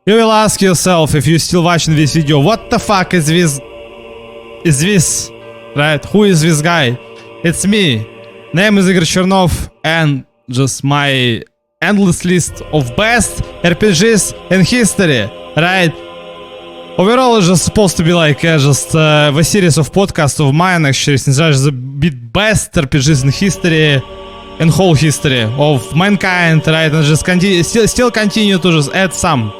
You will ask yourself if you're still watching this video, what the fuck is this? Right? Who is this guy? It's me. Name is Jrpg and just my endless list of best RPGs in history, right? Overall, it's just supposed to be like just a series of podcasts of mine, actually, since it's the best RPGs in history, in whole history of mankind, right? And just still continue to just add some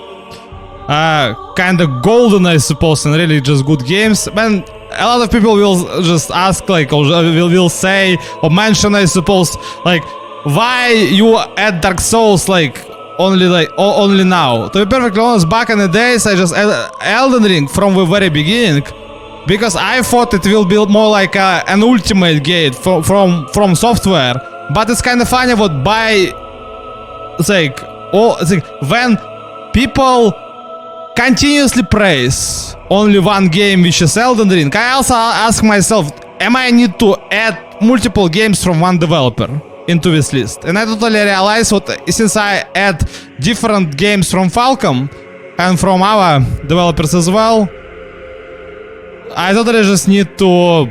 kind of golden, I suppose, and really just good games. But a lot of people will just ask, like, or will say or mention, I suppose, like, why you add Dark Souls only now? To be perfectly honest, back in the days I just added Elden Ring from the very beginning because I thought it will be more like an ultimate game from software. But it's kind of funny what when people continuously praise only one game, which is Elden Ring, I also ask myself, am I need to add multiple games from one developer into this list? And I totally realize since I add different games from Falcom and from our developers as well, I totally just need to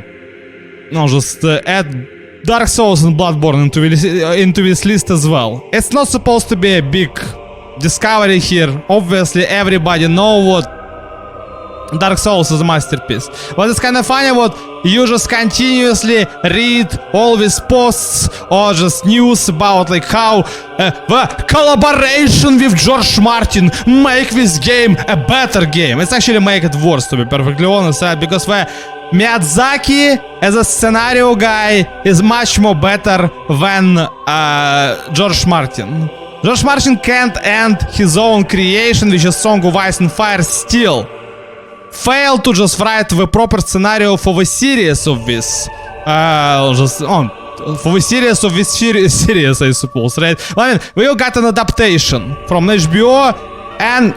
add Dark Souls and Bloodborne into this list as well. It's not supposed to be a big discovery here. Obviously everybody know what Dark Souls is a masterpiece. But it's kind of funny what you just continuously read all these posts or just news about like how the collaboration with George Martin make this game a better game. It's actually make it worse, to be perfectly honest, right? Because the Miyazaki as a scenario guy is much more better than George Martin. George Martin can't end his own creation, which is Song of Ice and Fire, still failed to just write the proper scenario for the series of this. For the series of this series, I suppose, right? I mean, we got an adaptation from HBO, and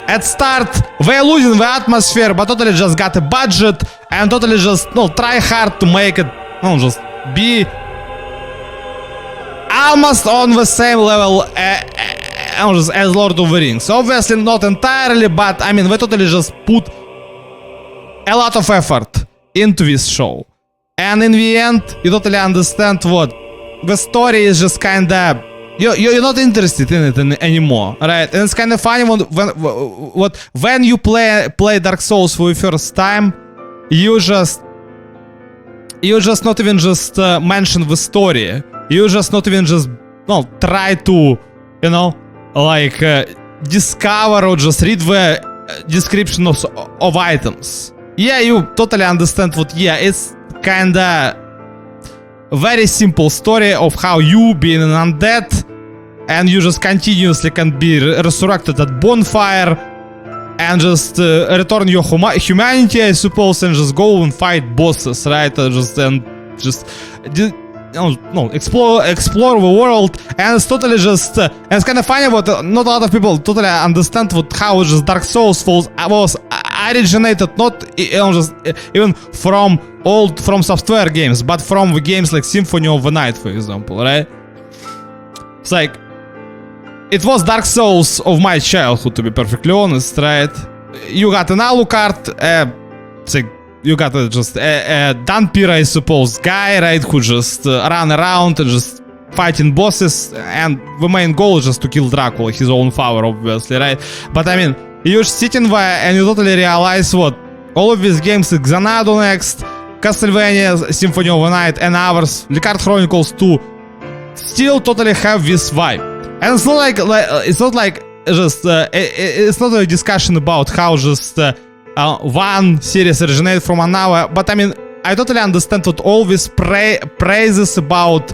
at start they're losing the atmosphere, but totally just got a budget and totally just try hard to make it just be almost on the same level as Lord of the Rings. Obviously not entirely, but I mean, they totally just put a lot of effort into this show. And in the end, you totally understand what the story is just kinda, you're not interested in it anymore, right? And it's kind of funny when you play Dark Souls for the first time, you just not even just mention the story. You just not even just try to discover or just read the description of items. Yeah, you totally understand it's kinda very simple story of how you being an undead and you just continuously can be resurrected at bonfire and just return your humanity, I suppose, and just go and fight bosses, right? Explore the world, and it's totally just and it's kind of funny but not a lot of people totally understand how just Dark Souls was originated not even from software games, but from the games like Symphony of the Night, for example, right? It's like it was Dark Souls of my childhood, to be perfectly honest, right? You got an Alucard, you got a Dampir, I suppose, guy, right, who just run around and just fighting bosses, and the main goal is just to kill Dracula, his own father, obviously, right? But I mean, you're sitting there and you totally realize what all of these games, like Xanadu next, Castlevania, Symphony of the Night, and others, Lycard Chronicles 2, still totally have this vibe. And it's not it's not a discussion about how just one series originated from another, but I mean, I totally understand what all these praises about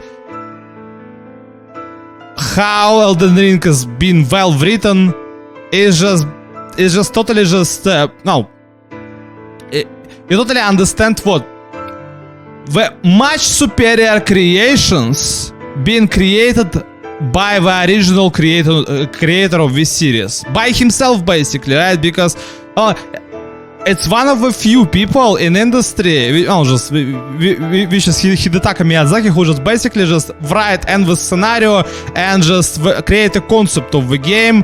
how Elden Ring has been well written is just totally just you totally understand what the much superior creations being created by the original creator of this series, by himself basically, right? Because it's one of the few people in industry, which is Hidetaka Miyazaki, who just basically just write endless scenario and just create a concept of the game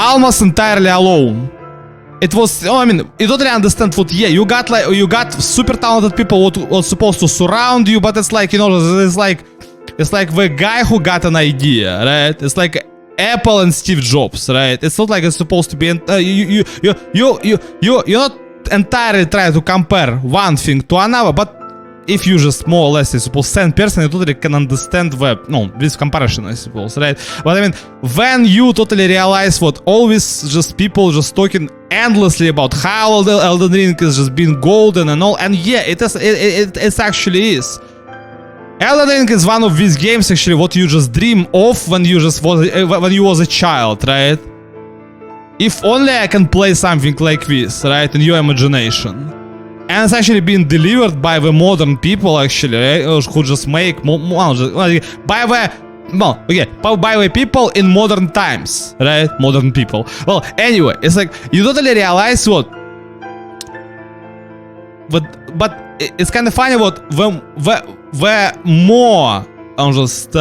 almost entirely alone. It was, I mean, you totally understand what, yeah, you got super talented people what was supposed to surround you, but it's like, you know, it's like the guy who got an idea, right? It's like Apple and Steve Jobs, right? It's not like it's supposed to be, you're not entirely trying to compare one thing to another, but if you just more or less, I suppose, same person, you totally can understand this comparison, I suppose, right? But I mean, when you totally realize what always just people just talking endlessly about how Elden Ring is just being golden and all, and yeah, it actually is. Elden Ring is one of these games actually what you just dream of when you was a child, right? If only I can play something like this, right, in your imagination. And it's actually been delivered by the modern people, actually, right? Who just make by the people in modern times, right? Modern people. Well, anyway, it's like you totally realize what, but it's kind of funny what the more just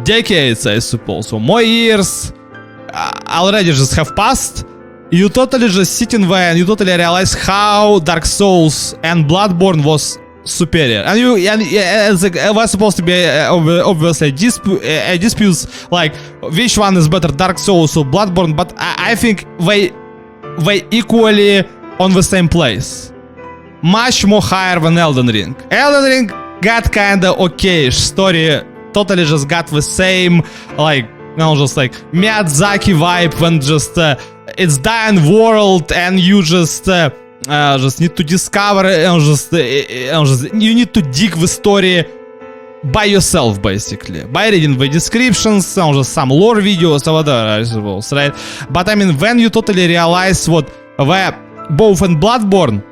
decades, I suppose, or more years already just have passed. You totally just sitting there and you totally realize how Dark Souls and Bloodborne was superior. And it's like, it was supposed to be obviously disputes like which one is better, Dark Souls or Bloodborne, but I think they equally on the same place. Much more higher than Elden Ring. Elden Ring got kinda okay-ish story, totally just got the same, like, you know, just like Miyazaki vibe when just it's dying world and you just need to discover, you need to dig the story by yourself, basically, by reading the descriptions, just some lore videos or whatever, I suppose, right? But I mean, when you totally realize what both in Bloodborne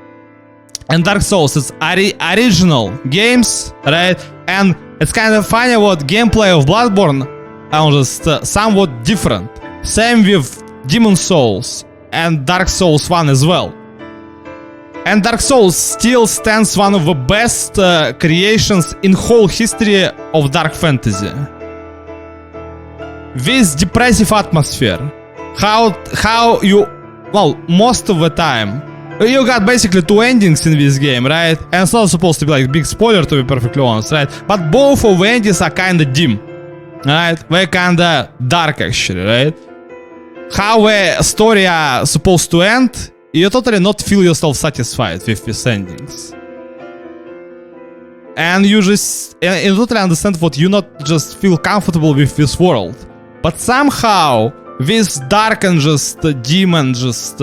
and Dark Souls, it's original games, right? And it's kind of funny what gameplay of Bloodborne just somewhat different. Same with Demon Souls and Dark Souls 1 as well. And Dark Souls still stands one of the best creations in whole history of dark fantasy. This depressive atmosphere, how you, well, most of the time, you got basically two endings in this game, right? And it's not supposed to be like big spoiler, to be perfectly honest, right? But both of the endings are kinda dim, right? They're kinda dark actually, right? How the story are supposed to end, you totally not feel yourself satisfied with these endings. And you totally understand what you not just feel comfortable with this world. But somehow, this dark and just dim and just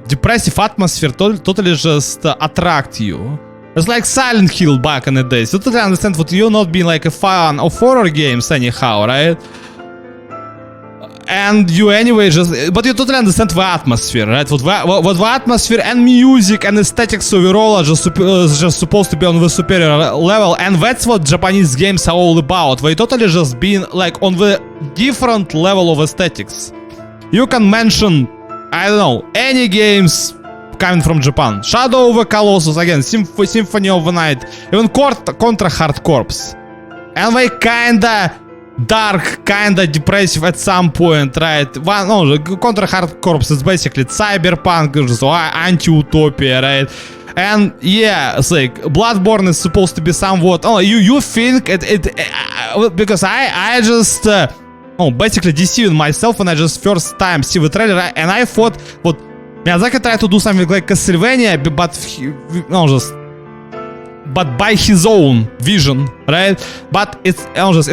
depressive atmosphere totally just attract you. It's like Silent Hill back in the days. You totally understand what you're not being like a fan of horror games anyhow, right? And you anyway but you totally understand the atmosphere, right? What the atmosphere and music and aesthetics overall are just supposed to be on the superior level, and that's what Japanese games are all about. They totally just being like on the different level of aesthetics. You can mention, I don't know, any games coming from Japan. Shadow of the Colossus, again, Symphony of the Night, even Contra Hard Corps. And they kinda dark, kinda depressive at some point, right? Contra Hard Corps is basically cyberpunk, anti-utopia, right? And yeah, it's like Bloodborne is supposed to be somewhat. You think because I just basically deceiving myself when I just first time see the trailer, and I thought what Miyazaki tried to do something like Castlevania, but by his own vision, right? But it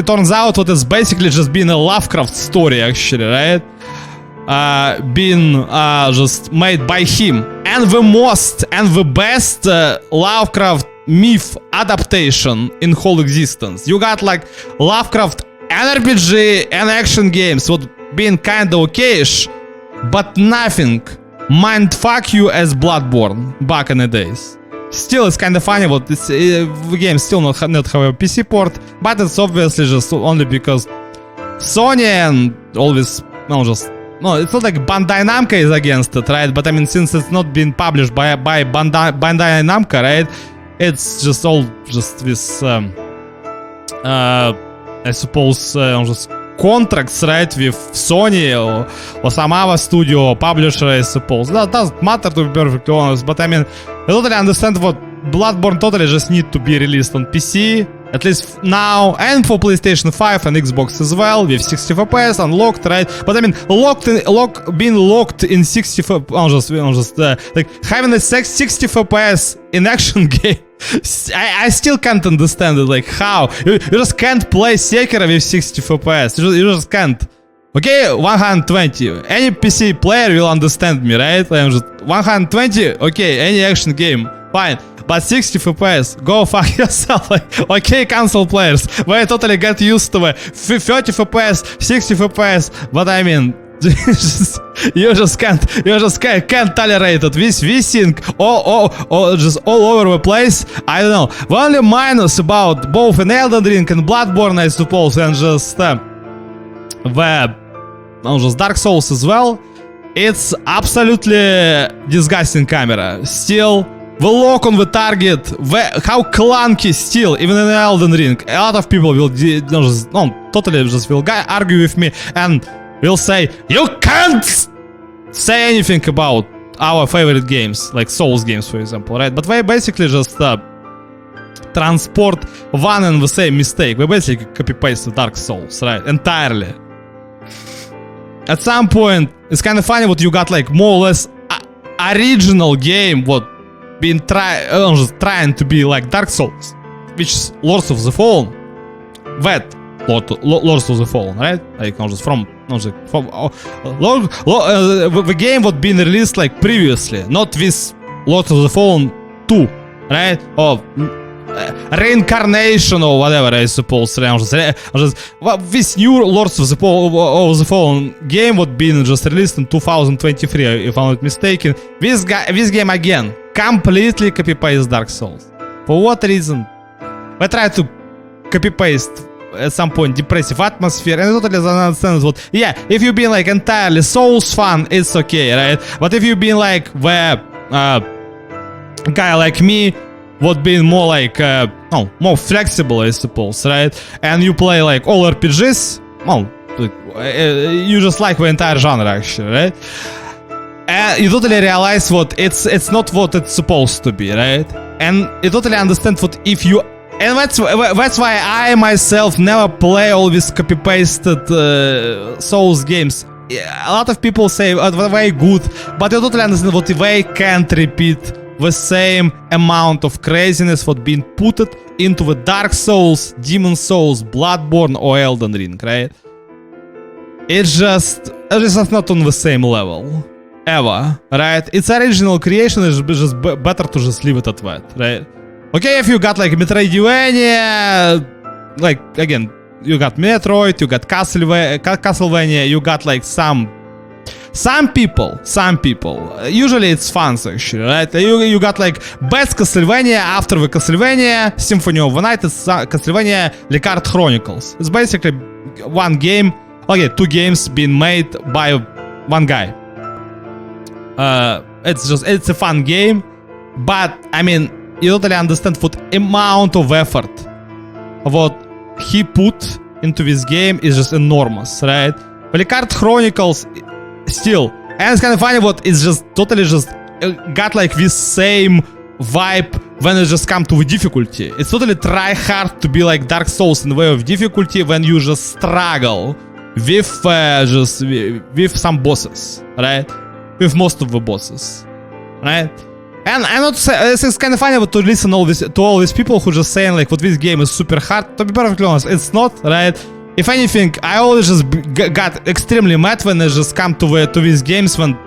turns out what it's basically just being a Lovecraft story, actually, right? Being just made by him, and the most and the best Lovecraft myth adaptation in whole existence. You got like Lovecraft and RPG and action games, what being kinda okayish, but nothing mindfuck you as Bloodborne back in the days. Still, it's kind of funny what the game still not have a PC port, but it's obviously just only because Sony and always it's not like Bandai Namco is against it, right? But I mean, since it's not been published by Bandai Namco, right? It's just all just this I suppose just contracts, right, with Sony or some other studio or publisher, I suppose. That doesn't matter, to be perfectly honest, but I mean, I totally understand what Bloodborne totally just need to be released on PC, at least now, and for PlayStation 5 and Xbox as well, with 60 FPS unlocked, right? But I mean, being locked in 60 FPS, like having a 60 FPS in action game. I still can't understand it, like how you just can't play Sekiro with 60 FPS. You just can't. Okay, 120. Any PC player will understand me, right? I'm just 120. Okay, any action game, fine. But 60 FPS, go fuck yourself. Like, okay, console players, we totally get used to it. 30 FPS, 60 FPS. But I mean, you just can't tolerate it. We think just all over the place. I don't know. The only minus about both in Elden Ring and Bloodborne, I suppose, and just just Dark Souls as well, it's absolutely disgusting camera. Still, the lock on the target, how clunky still, even in Elden Ring. A lot of people will totally just will argue with me and will say, you can't say anything about our favorite games, like Souls games, for example, right? But they basically just transport one and the same mistake. We basically copy-paste Dark Souls, right? Entirely. At some point, it's kind of funny what you got, like, more or less original game, what been trying to be like Dark Souls, which is Lords of the Fallen. That Lords of the Fallen, right? Like, the game what been released like previously, not this Lords of the Fallen 2, right? Or reincarnation or whatever, I suppose. This new Lords of the Fallen game what been just released in 2023, if I'm not mistaken. This game again completely copy-paste Dark Souls. For what reason? I tried to copy-paste at some point depressive atmosphere, and I totally understand what. Yeah, if you've been like entirely Souls fan, it's okay, right? But if you've been like the guy like me, what been more like more flexible, I suppose, right? And you play like all RPGs, well, you just like the entire genre actually, right? And you totally realize what it's not what it's supposed to be, right? And you totally understand what if you. And that's why I myself never play all these copy-pasted Souls games. A lot of people say they're very good, but you totally understand what they can't repeat the same amount of craziness what being put into the Dark Souls, Demon Souls, Bloodborne or Elden Ring, right? It's just not on the same level. Ever, right? It's original creation, it's just better to just leave it at that, right? Okay, if you got like Metroidvania, like again, you got Metroid, you got Castlevania, you got like some people, usually it's fans actually, right? You got like best Castlevania, after the Castlevania, Symphony of the Night, it's Castlevania Lecard Chronicles. It's basically one game, okay, two games being made by one guy. It's a fun game, but I mean, you totally understand what amount of effort what he put into this game is just enormous, right? Lecard Chronicles still, and it's kind of funny what it's just totally just got like this same vibe when it just come to the difficulty. It's totally try hard to be like Dark Souls in the way of difficulty when you just struggle with with some bosses, right? With most of the bosses, right? And I'm not saying, it's kind of funny to listen to all these people who just saying like what this game is super hard. To be perfectly honest, it's not, right? If anything, I always just got extremely mad when I just come to these games when,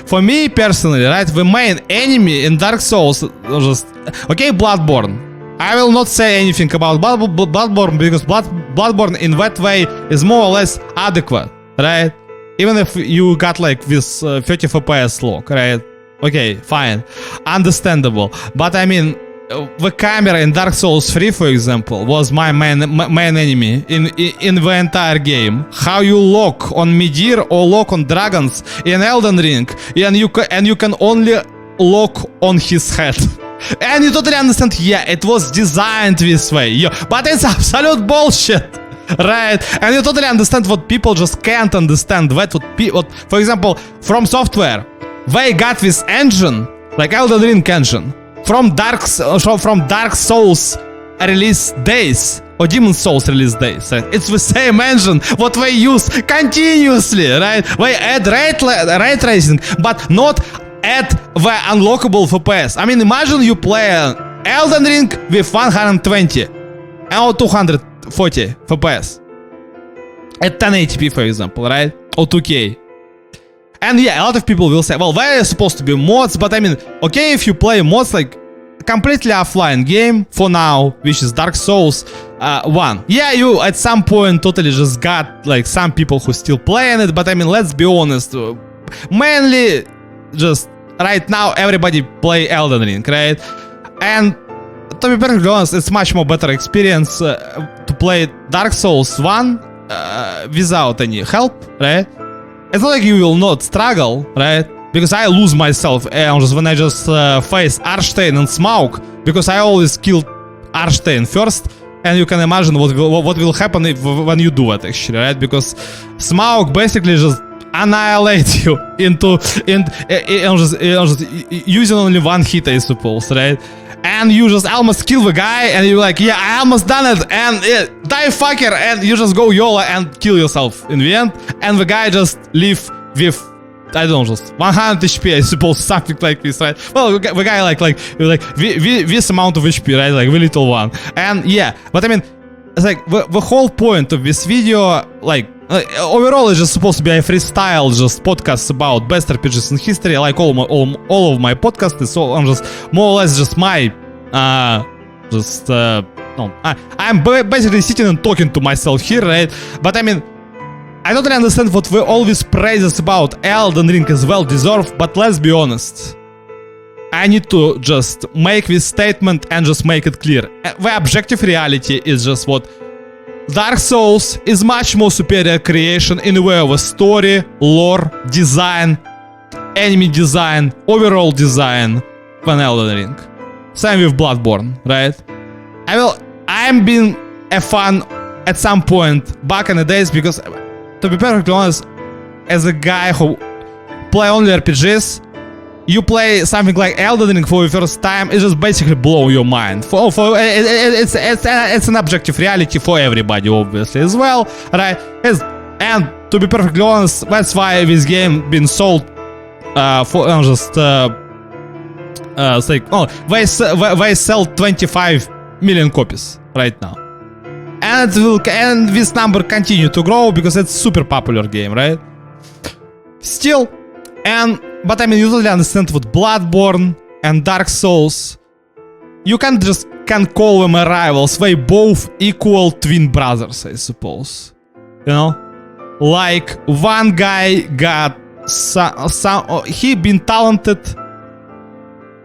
for me personally, right, the main enemy in Dark Souls just, okay, Bloodborne. I will not say anything about Bloodborne because Bloodborne in that way is more or less adequate, right? Even if you got like this 30 FPS lock, right? Okay, fine, understandable. But I mean, the camera in Dark Souls 3, for example, was my main enemy in the entire game. How you lock on Midir or lock on dragons in Elden Ring, and you can only lock on his head. And you totally understand, yeah, it was designed this way, but it's absolute bullshit. right? And you totally understand what people just can't understand. What for example, From Software, they got this engine, like Elden Ring engine, from Dark Souls release days, or Demon Souls release days, right? It's the same engine what they use continuously, right? They add ray tracing, but not at the unlockable FPS. I mean, imagine you play Elden Ring with 120 or 240 FPS at 1080p, for example, right? Or 2K. And yeah, a lot of people will say, well, they're supposed to be mods, but I mean, okay, if you play mods like completely offline game for now, which is Dark Souls 1. Yeah, you at some point totally just got like some people who still playing it, but I mean, let's be honest, mainly just right now everybody play Elden Ring, right? And to be perfectly honest, it's much more better experience to play Dark Souls 1 without any help, right? It's not like you will not struggle, right? Because I lose myself when I just face Arstein and Smaug, because I always kill Arstein first, and you can imagine what will happen when you do it, actually, right? Because Smaug basically just annihilate you just using only one hit, I suppose, right? And you just almost kill the guy, and you're like, yeah, I almost done it, and die fucker, and you just go YOLO and kill yourself in the end, and the guy just live with, I don't know, just 100 HP, I suppose, something like this, right? Well, the guy like this amount of HP, right? Like the little one. And yeah, but I mean, it's like the whole point of this video, like overall, it's just supposed to be a freestyle, just podcast about best RPGs in history. Like all of my podcasts is all just more or less just my I'm basically sitting and talking to myself here, right? But I mean, I totally understand what all these praises about Elden Ring is well deserved, but let's be honest. I need to just make this statement and just make it clear. The objective reality is just what Dark Souls is much more superior creation in the way of a story, lore, design, enemy design, overall design than Elden Ring. Same with Bloodborne, right? I'm being a fan at some point back in the days, because to be perfectly honest, as a guy who play only RPGs, you play something like Elden Ring for the first time, it just basically blow your mind. It's an objective reality for everybody, obviously, as well, right? And to be perfectly honest, that's why this game been sold for it's like, they sell 25 million copies right now. And this number continue to grow because it's super popular game, right? Still, but I mean, you totally understand what Bloodborne and Dark Souls, you can't call them rivals. They both equal twin brothers, I suppose. You know, like one guy got he been talented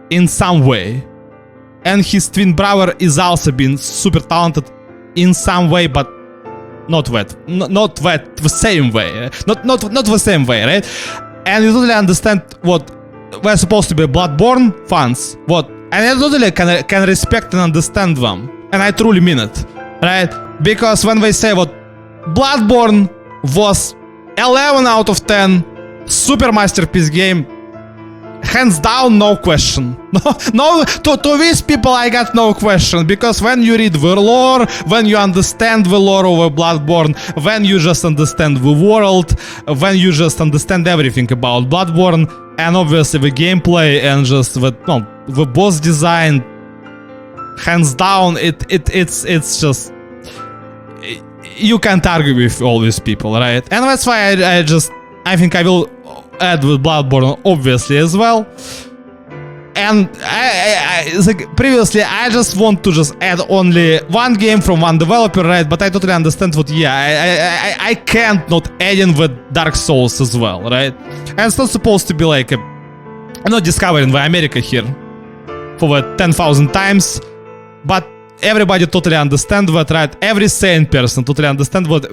in some way, and his twin brother is also been super talented in some way, but not the same way, not the same way, right? And you totally understand what we're supposed to be Bloodborne fans, and I totally can respect and understand them, and I truly mean it, right? Because when they say what Bloodborne was 11 out of 10, super masterpiece game, hands down, no question. No, to these people I got no question, because when you read the lore, when you understand the lore of Bloodborne, when you just understand the world, when you just understand everything about Bloodborne, and obviously the gameplay and just the boss design, hands down, it's just, you can't argue with all these people, right? And that's why I think I will add with Bloodborne obviously as well. And like previously, I just want to just add only one game from one developer, right? But I totally understand what, yeah, I can't not add in with Dark Souls as well, right? And it's not supposed to be like I'm not discovering the America here for the 10,000 times, but everybody totally understand that, right? Every sane person totally understand what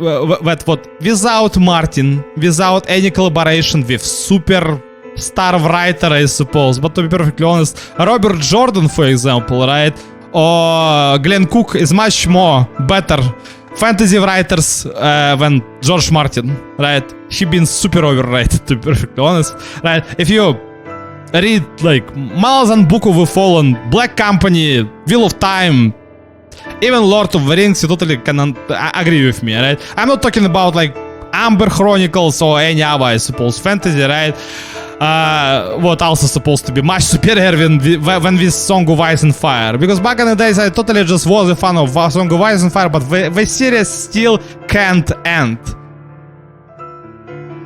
without Martin, without any collaboration with super star writer, I suppose, but to be perfectly honest, Robert Jordan, for example, right? Or Glenn Cook is much more better fantasy writers than George Martin, right? He been super overrated, to be perfectly honest, right? If you read like Malazan Book of the Fallen, Black Company, Wheel of Time, even Lord of the Rings, you totally can agree with me, right? I'm not talking about like Amber Chronicles or any other, I suppose, fantasy, right? What also supposed to be much superior when this Song of Ice and Fire. Because back in the days, I totally just was a fan of Song of Ice and Fire, but the series still can't end.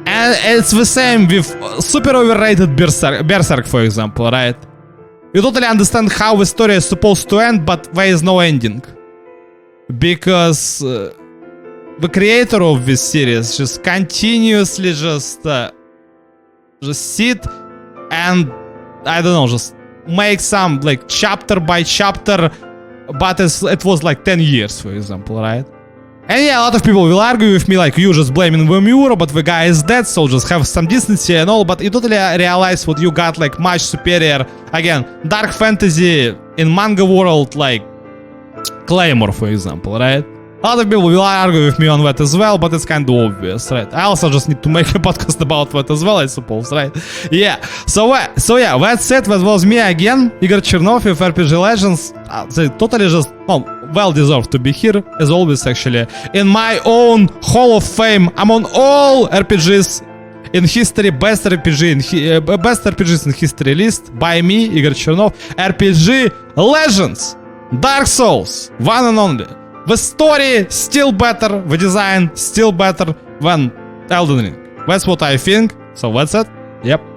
And it's the same with super overrated Berserk, for example, right? You totally understand how the story is supposed to end, but there is no ending. Because the creator of this series just continuously just sit and, I don't know, just make some like chapter by chapter, but it was like 10 years, for example, right? And yeah, a lot of people will argue with me like, you just blaming Vemura, but the guy is dead, so just have some decency and all, but you totally realize what you got, like much superior, again, dark fantasy in manga world, like Claymore, for example, right? A lot of people will argue with me on that as well, but it's kind of obvious, right? I also just need to make a podcast about that as well, I suppose, right? Yeah, so yeah, that's it. That was me again, Igor Chernov with RPG Legends. They totally just, well deserved to be here, as always, actually. In my own Hall of Fame, I'm on all RPGs in history, best RPGs in history list by me, Igor Chernov. RPG Legends, Dark Souls, one and only. The story still better, the design still better than Elden Ring. That's what I think, so that's it. Yep.